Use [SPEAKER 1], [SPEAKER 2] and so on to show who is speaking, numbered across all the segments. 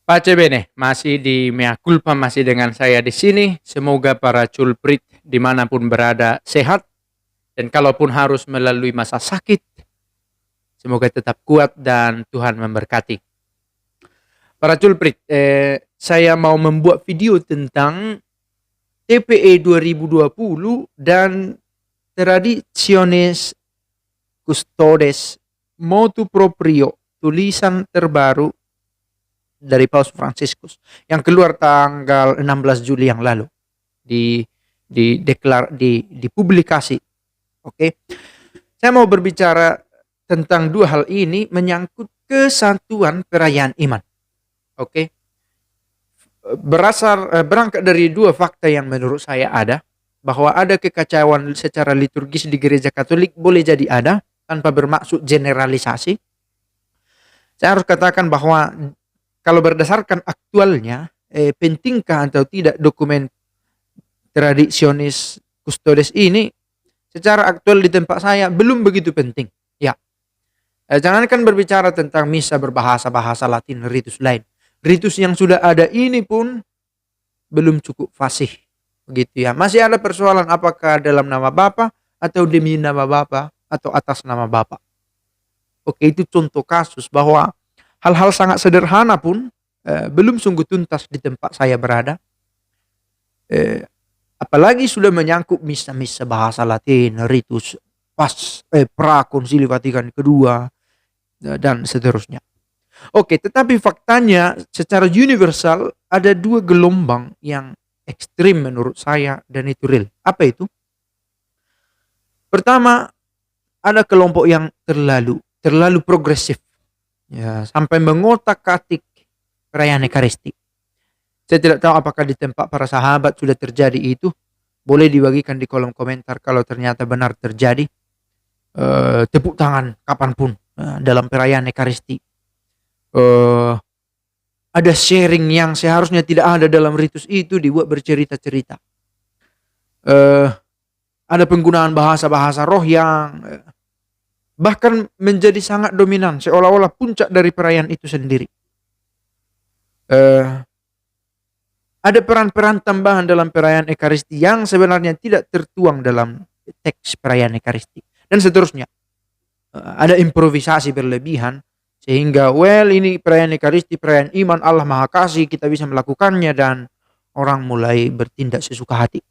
[SPEAKER 1] Pace bene, masih di Mea Culpa, masih dengan saya di sini. Semoga para culprit dimanapun berada sehat, dan kalaupun harus melalui masa sakit, semoga tetap kuat dan Tuhan memberkati. Para culprit, saya mau membuat video tentang TPE 2020 dan Traditiones Custodes Motu Proprio, tulisan terbaru dari Paus Franciscus yang keluar tanggal 16 Juli yang lalu di dipublikasi. Oke. Saya mau berbicara tentang dua hal ini menyangkut kesatuan perayaan iman. Oke. Berangkat dari dua fakta yang menurut saya ada, bahwa ada kekacauan secara liturgis di gereja Katolik, boleh jadi ada, tanpa bermaksud generalisasi. Saya harus katakan bahwa kalau berdasarkan aktualnya, pentingkah atau tidak dokumen Traditionis Custodes ini, secara aktual di tempat saya belum begitu penting. Ya, jangankan berbicara tentang misa berbahasa-bahasa Latin, ritus lain. Ritus yang sudah ada ini pun belum cukup fasih. Begitu ya. Masih ada persoalan apakah dalam nama Bapa atau demi nama Bapa atau atas nama Bapa. Oke, itu contoh kasus bahwa hal-hal sangat sederhana pun belum sungguh tuntas di tempat saya berada. Apalagi sudah menyangkut misa-misa bahasa Latin, ritus pra Konsili Vatikan kedua, dan seterusnya. Oke, tetapi faktanya secara universal ada dua gelombang yang ekstrim menurut saya, dan itu real. Apa itu? Pertama, ada kelompok yang terlalu progresif, ya, sampai mengotak-atik perayaan Ekaristi. Saya tidak tahu apakah di tempat para sahabat sudah terjadi itu. Boleh dibagikan di kolom komentar kalau ternyata benar terjadi. Tepuk tangan kapanpun dalam perayaan Ekaristi. Ada sharing yang seharusnya tidak ada dalam ritus itu dibuat bercerita-cerita. Ada penggunaan bahasa-bahasa roh yang bahkan menjadi sangat dominan, seolah-olah puncak dari perayaan itu sendiri. Ada peran-peran tambahan dalam perayaan Ekaristi yang sebenarnya tidak tertuang dalam teks perayaan Ekaristi, dan seterusnya. Ada improvisasi berlebihan sehingga ini perayaan Ekaristi, perayaan iman, Allah Maha Kasih, kita bisa melakukannya, dan orang mulai bertindak sesuka hati.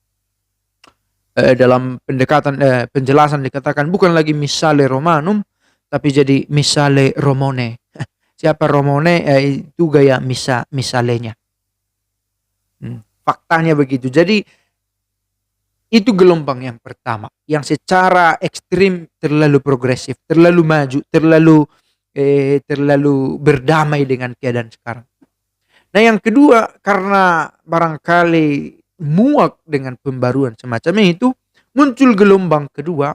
[SPEAKER 1] Dalam penjelasan dikatakan bukan lagi Missale Romanum, tapi jadi Missale Romone. Siapa Romone? Itu gaya misalenya. Faktanya begitu. Jadi itu gelombang yang pertama, yang secara ekstrim terlalu progresif, terlalu maju, terlalu berdamai dengan keadaan sekarang. Nah, yang kedua, karena barangkali muak dengan pembaruan semacam itu, muncul gelombang kedua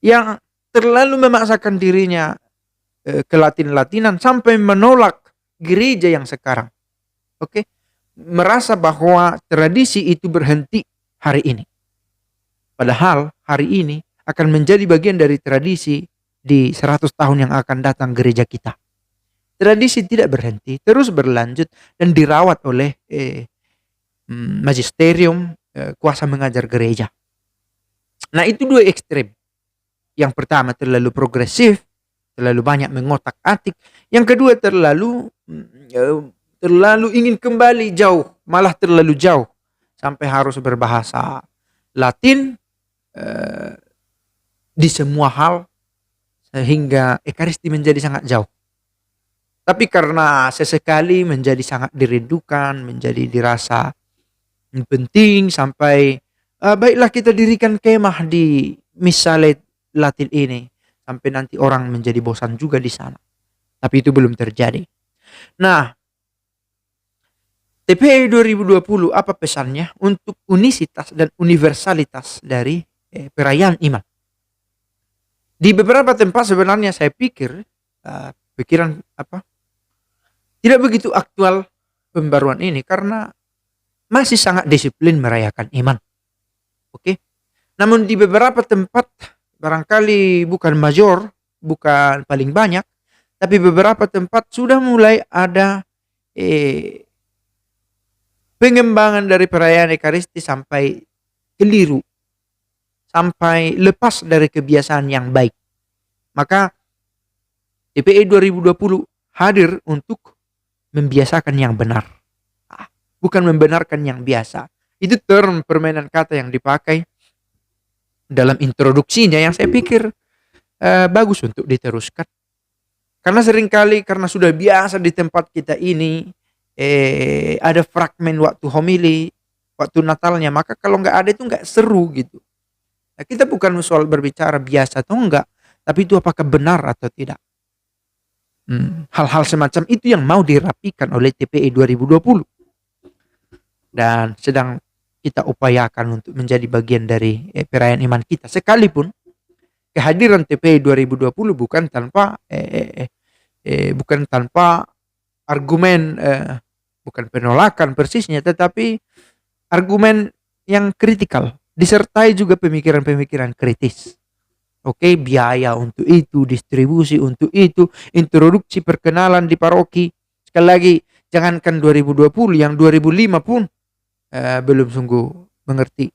[SPEAKER 1] yang terlalu memaksakan dirinya ke Latin-Latinan sampai menolak gereja yang sekarang. Oke? Merasa bahwa tradisi itu berhenti hari ini. Padahal hari ini akan menjadi bagian dari tradisi di 100 tahun yang akan datang gereja kita. Tradisi tidak berhenti, terus berlanjut dan dirawat oleh magisterium, kuasa mengajar gereja. Nah, itu dua ekstrem. Yang pertama terlalu progresif, terlalu banyak mengotak-atik. Yang kedua terlalu ingin kembali jauh, malah terlalu jauh, sampai harus berbahasa Latin di semua hal, sehingga Ekaristi menjadi sangat jauh. Tapi karena sesekali menjadi sangat dirindukan, menjadi dirasa penting, sampai baiklah kita dirikan kemah di Missale Latin ini, sampai nanti orang menjadi bosan juga di sana. Tapi itu belum terjadi. Nah, TPE 2020 apa pesannya untuk unisitas dan universalitas dari perayaan iman? Di beberapa tempat sebenarnya saya pikir tidak begitu aktual pembaruan ini karena masih sangat disiplin merayakan iman. Oke. Namun di beberapa tempat barangkali bukan major, bukan paling banyak, tapi beberapa tempat sudah mulai ada
[SPEAKER 2] eh, pengembangan dari perayaan Ekaristi sampai keliru, sampai lepas dari kebiasaan yang baik. Maka TPE 2020 hadir untuk membiasakan yang benar, bukan membenarkan yang biasa. Itu term permainan kata yang dipakai dalam introduksinya yang saya pikir bagus untuk diteruskan. Karena seringkali karena sudah biasa di tempat kita ini ada fragmen waktu homili, waktu Natalnya, maka kalau nggak ada itu nggak seru gitu. Nah, kita bukan soal berbicara biasa atau enggak, tapi itu apakah benar atau tidak. Hal-hal semacam itu yang mau dirapikan oleh TPE 2020 dan sedang kita upayakan untuk menjadi bagian dari perayaan iman kita. Sekalipun kehadiran TPE 2020 bukan tanpa argumen, bukan penolakan persisnya, tetapi argumen yang kritikal, disertai juga pemikiran-pemikiran kritis. Oke, biaya untuk itu, distribusi untuk itu, introduksi perkenalan di paroki. Sekali lagi, jangankan 2020, yang 2005 pun belum sungguh mengerti.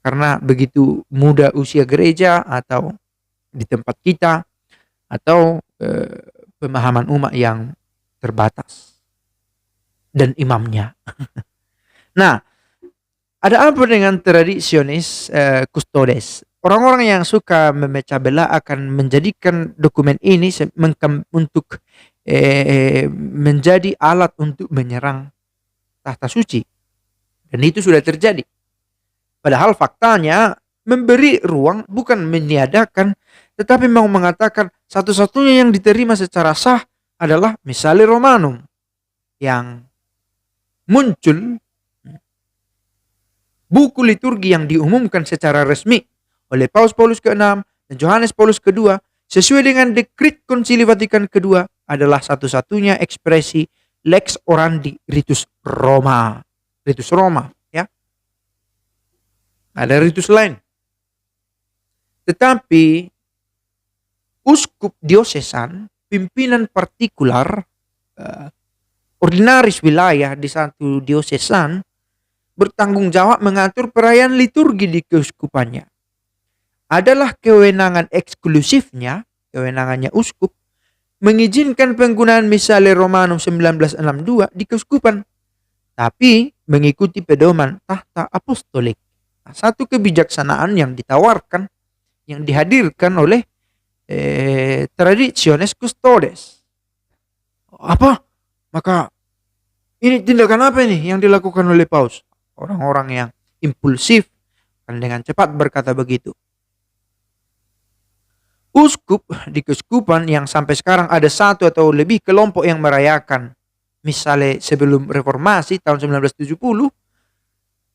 [SPEAKER 2] Karena begitu muda usia gereja atau di tempat kita, atau pemahaman umat yang terbatas dan imamnya. Nah, ada apa dengan tradisionis kustodes? Orang-orang yang suka memecah belah akan menjadikan dokumen ini untuk menjadi alat untuk menyerang tahta suci. Dan itu sudah terjadi. Padahal faktanya memberi ruang bukan meniadakan, tetapi mau mengatakan satu-satunya yang diterima secara sah adalah Missale Romanum yang muncul, buku liturgi yang diumumkan secara resmi oleh Paus Paulus ke-6 dan Yohanes Paulus kedua sesuai dengan dekrit Konsili Vatikan kedua adalah satu-satunya ekspresi lex orandi ritus Roma. Ritus Roma, ya. Ada ritus lain. Tetapi uskup diosesan, pimpinan partikular, ordinaris wilayah di satu diosesan bertanggung jawab mengatur perayaan liturgi di keuskupannya. Adalah kewenangan eksklusifnya, kewenangannya uskup, mengizinkan penggunaan Missale Romanum 1962 di keuskupan, tapi mengikuti pedoman tahta apostolik. Nah, satu kebijaksanaan yang ditawarkan, yang dihadirkan oleh Traditiones Custodes. Apa? Maka ini tindakan apa ini yang dilakukan oleh Paus? Orang-orang yang impulsif kan dengan cepat berkata begitu. Uskup di keuskupan yang sampai sekarang ada satu atau lebih kelompok yang merayakan Missale sebelum reformasi tahun 1970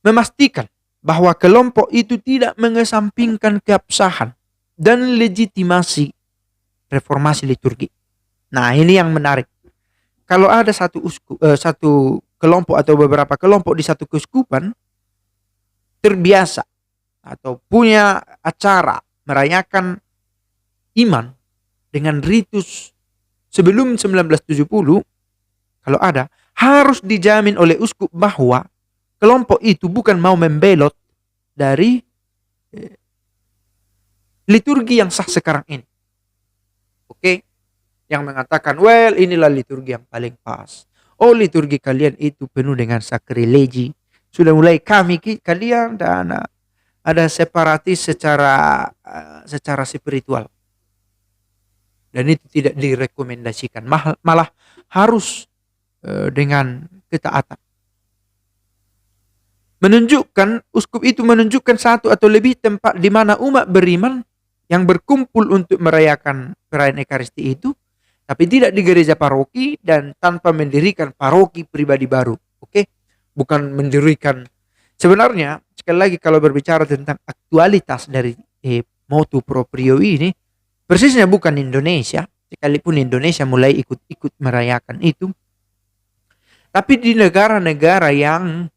[SPEAKER 2] memastikan bahwa kelompok itu tidak mengesampingkan keabsahan dan legitimasi reformasi liturgi. Nah, ini yang menarik. Kalau ada satu kelompok atau beberapa kelompok di satu keuskupan terbiasa atau punya acara merayakan iman dengan ritus sebelum 1970, kalau ada, harus dijamin oleh uskup bahwa kelompok itu bukan mau membelot dari liturgi yang sah sekarang ini. Oke? Yang mengatakan, well, inilah liturgi yang paling pas. Oh, liturgi kalian itu penuh dengan sakrilegi. Sudah mulai kalian dan ada separatis secara spiritual. Dan itu tidak direkomendasikan. Malah harus dengan ketaatan. Uskup itu menunjukkan satu atau lebih tempat di mana umat beriman yang berkumpul untuk merayakan perayaan Ekaristi itu, tapi tidak di gereja paroki dan tanpa mendirikan paroki pribadi baru. Oke? Bukan mendirikan. Sebenarnya, sekali lagi kalau berbicara tentang aktualitas dari motu proprio ini, persisnya bukan Indonesia, sekalipun Indonesia mulai ikut merayakan itu. Tapi di negara-negara yang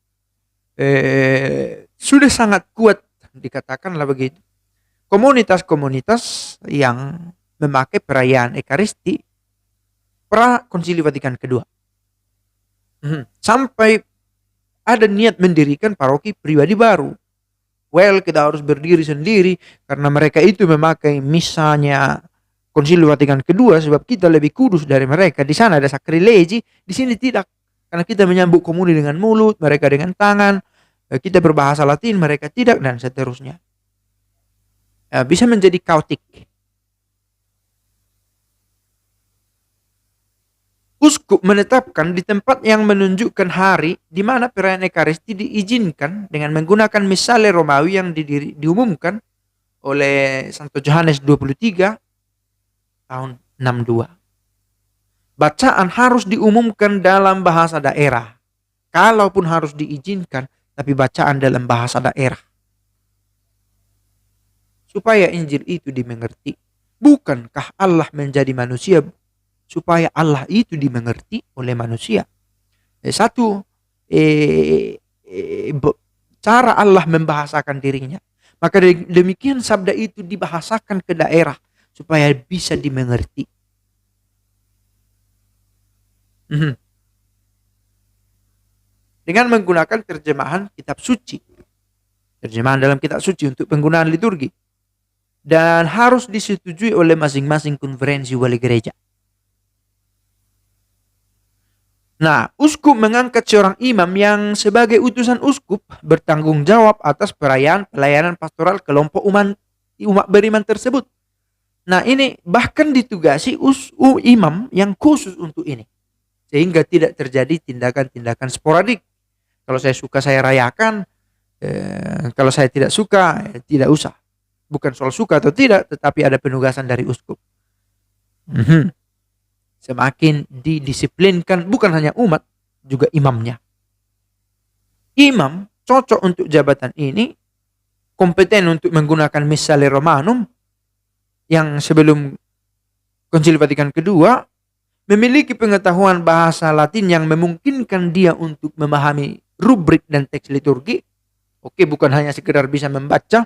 [SPEAKER 2] sudah sangat kuat, dikatakanlah begitu, komunitas-komunitas yang memakai perayaan Ekaristi pra Konsili Vatikan kedua. Sampai ada niat mendirikan paroki pribadi baru. Well, kita harus berdiri sendiri karena mereka itu memakai misalnya Konsili Vatikan kedua sebab kita lebih kudus dari mereka. Di sana ada sakrilegi, di sini tidak. Karena kita menyambut komuni dengan mulut, mereka dengan tangan, kita berbahasa Latin, mereka tidak, dan seterusnya. Bisa menjadi kaotik. Uskup menetapkan di tempat yang menunjukkan hari di mana perayaan Ekaristi diizinkan dengan menggunakan misale Romawi yang diumumkan oleh Santo Yohanes 23 tahun 62. Bacaan harus diumumkan dalam bahasa daerah. Kalaupun harus diizinkan, tapi bacaan dalam bahasa daerah. Supaya Injil itu dimengerti. Bukankah Allah menjadi manusia supaya Allah itu dimengerti oleh manusia? Cara Allah membahasakan dirinya. Maka demikian sabda itu dibahasakan ke daerah supaya bisa dimengerti. Dengan menggunakan terjemahan kitab suci. Terjemahan dalam kitab suci untuk penggunaan liturgi. Dan harus disetujui oleh masing-masing konferensi wali gereja. Nah, uskup mengangkat seorang imam yang sebagai utusan uskup bertanggung jawab atas pelayanan pastoral kelompok umat beriman tersebut. Nah, ini bahkan ditugasi imam yang khusus untuk ini. Sehingga tidak terjadi tindakan-tindakan sporadik. Kalau saya suka saya rayakan, kalau saya tidak suka tidak usah. Bukan soal suka atau tidak, tetapi ada penugasan dari uskup. Semakin didisiplinkan bukan hanya umat, juga imamnya. Imam cocok untuk jabatan ini, kompeten untuk menggunakan Missale Romanum, yang sebelum Konsili Vatikan kedua, memiliki pengetahuan bahasa Latin yang memungkinkan dia untuk memahami rubrik dan teks liturgi. Oke, bukan hanya sekedar bisa membaca,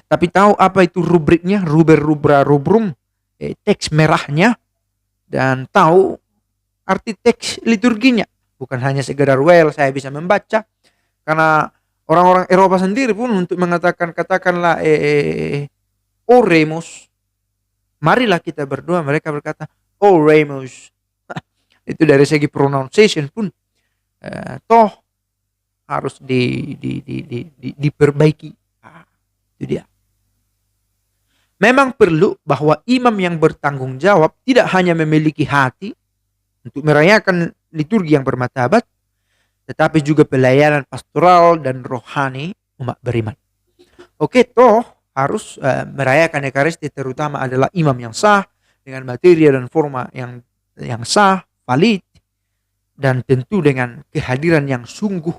[SPEAKER 2] tapi tahu apa itu rubriknya, ruber, rubra, rubrum, teks merahnya, dan tahu arti teks liturginya. Bukan hanya sekedar saya bisa membaca. Karena orang-orang Eropa sendiri pun untuk katakanlah oremus, marilah kita berdoa, mereka berkata oremus. Itu dari segi pronunciation pun toh harus diperbaiki. Itu dia. Memang perlu bahwa imam yang bertanggung jawab tidak hanya memiliki hati untuk merayakan liturgi yang bermartabat, tetapi juga pelayanan pastoral dan rohani umat beriman. Oke, toh harus merayakan Ekaristi terutama adalah imam yang sah dengan materi dan forma yang sah, valid, dan tentu dengan kehadiran yang sungguh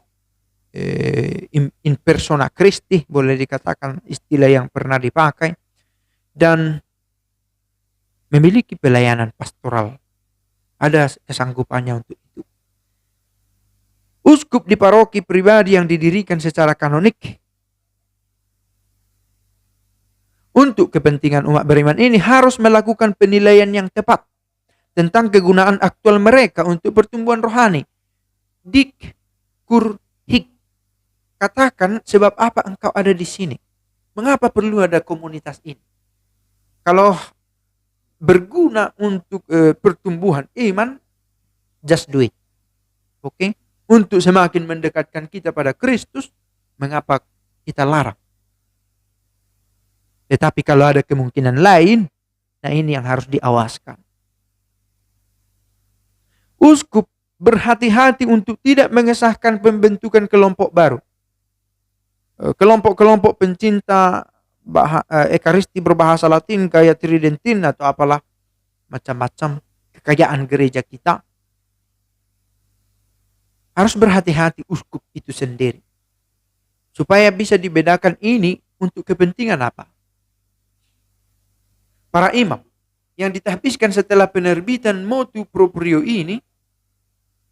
[SPEAKER 2] in persona Christi, boleh dikatakan istilah yang pernah dipakai, dan memiliki pelayanan pastoral. Ada kesanggupannya untuk itu. Uskup di paroki pribadi yang didirikan secara kanonik untuk kepentingan umat beriman ini harus melakukan penilaian yang tepat tentang kegunaan aktual mereka untuk pertumbuhan rohani. Dik kur hik. Katakan sebab apa engkau ada di sini? Mengapa perlu ada komunitas ini? Kalau berguna untuk pertumbuhan iman, just do it. Oke? Untuk semakin mendekatkan kita pada Kristus, mengapa kita larang? Tetapi kalau ada kemungkinan lain, nah ini yang harus diawaskan. Uskup berhati-hati untuk tidak mengesahkan pembentukan kelompok baru. Kelompok-kelompok pencinta Ekaristi berbahasa Latin kayak Tridentin atau apalah macam-macam kekayaan gereja kita, harus berhati-hati uskup itu sendiri supaya bisa dibedakan ini untuk kepentingan apa. Para imam yang ditahbiskan setelah penerbitan motu proprio ini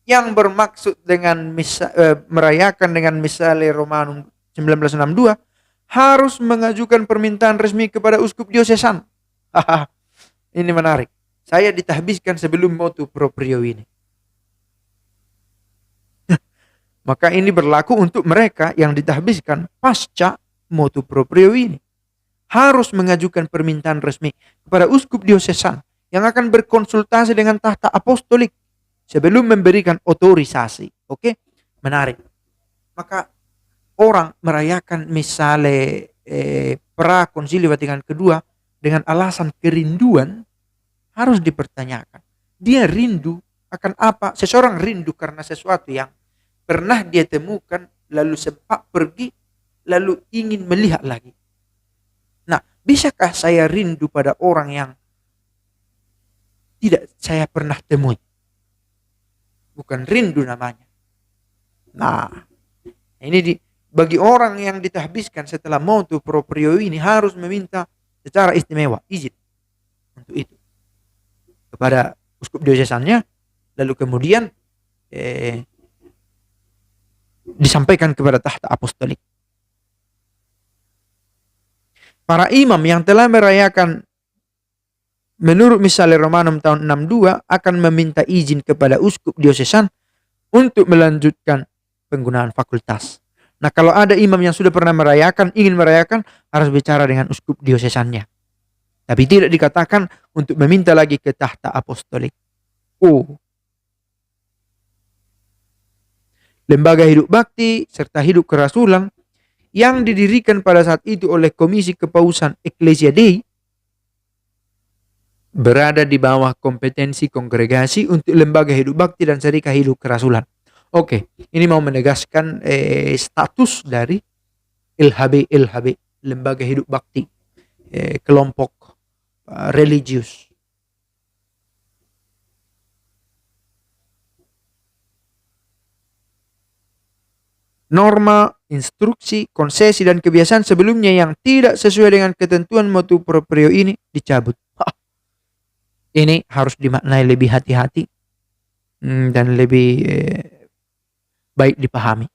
[SPEAKER 2] yang bermaksud dengan merayakan dengan Missale Romanum 1962 harus mengajukan permintaan resmi kepada uskup diosesan. Ini menarik. Saya ditahbiskan sebelum motu proprio ini. Maka ini berlaku untuk mereka yang ditahbiskan pasca motu proprio ini. Harus mengajukan permintaan resmi kepada uskup diosesan yang akan berkonsultasi dengan tahta apostolik sebelum memberikan otorisasi. Oke, menarik. Maka orang merayakan misalnya pra konsili Vatikan kedua dengan alasan kerinduan harus dipertanyakan. Dia rindu akan apa? Seseorang rindu karena sesuatu yang pernah dia temukan, lalu sempat pergi, lalu ingin melihat lagi. Nah, bisakah saya rindu pada orang yang tidak saya pernah temui? Bukan rindu namanya. Nah, ini bagi orang yang ditahbiskan setelah motu proprio ini harus meminta secara istimewa izin untuk itu kepada uskup diosesannya, lalu kemudian disampaikan kepada tahta apostolik. Para imam yang telah merayakan menurut Missale Romanum tahun 62 akan meminta izin kepada uskup diosesan untuk melanjutkan penggunaan fakultas. Nah, kalau ada imam yang sudah pernah merayakan, ingin merayakan, harus bicara dengan uskup diosesannya. Tapi tidak dikatakan untuk meminta lagi ke tahta apostolik. Lembaga hidup bakti serta hidup kerasulan yang didirikan pada saat itu oleh Komisi Kepausan Ecclesia Dei berada di bawah kompetensi kongregasi untuk lembaga hidup bakti dan serikah hidup kerasulan. Oke, ini mau menegaskan status dari LHB, lembaga hidup bakti, kelompok religius. Norma, instruksi, konsesi, dan kebiasaan sebelumnya yang tidak sesuai dengan ketentuan motu proprio ini dicabut. Ini harus dimaknai lebih hati-hati dan lebih baik dipahami.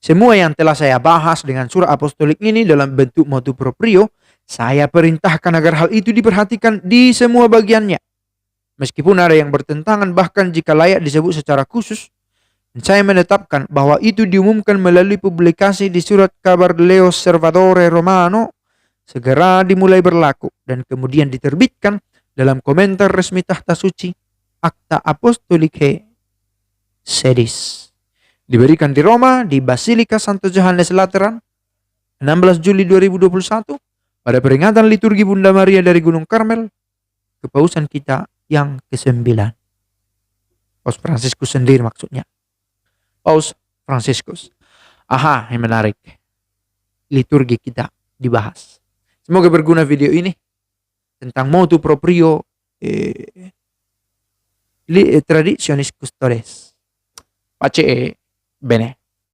[SPEAKER 2] Semua yang telah saya bahas dengan surat apostolik ini dalam bentuk motu proprio, saya perintahkan agar hal itu diperhatikan di semua bagiannya. Meskipun ada yang bertentangan bahkan jika layak disebut secara khusus, saya menetapkan bahwa itu diumumkan melalui publikasi di surat kabar L'Osservatore Romano segera dimulai berlaku dan kemudian diterbitkan dalam komentar resmi tahta suci Acta Apostolicae Sedis. Diberikan di Roma di Basilika Santo Johannes Lateran 16 Juli 2021 pada peringatan liturgi Bunda Maria dari Gunung Karmel, kepausan kita yang ke-9. Paus Fransiskus sendiri maksudnya. Paus Fransiskus. Aha, yang menarik. Liturgi kita dibahas. Semoga berguna video ini tentang motu proprio traditionis custodes. Pace bene.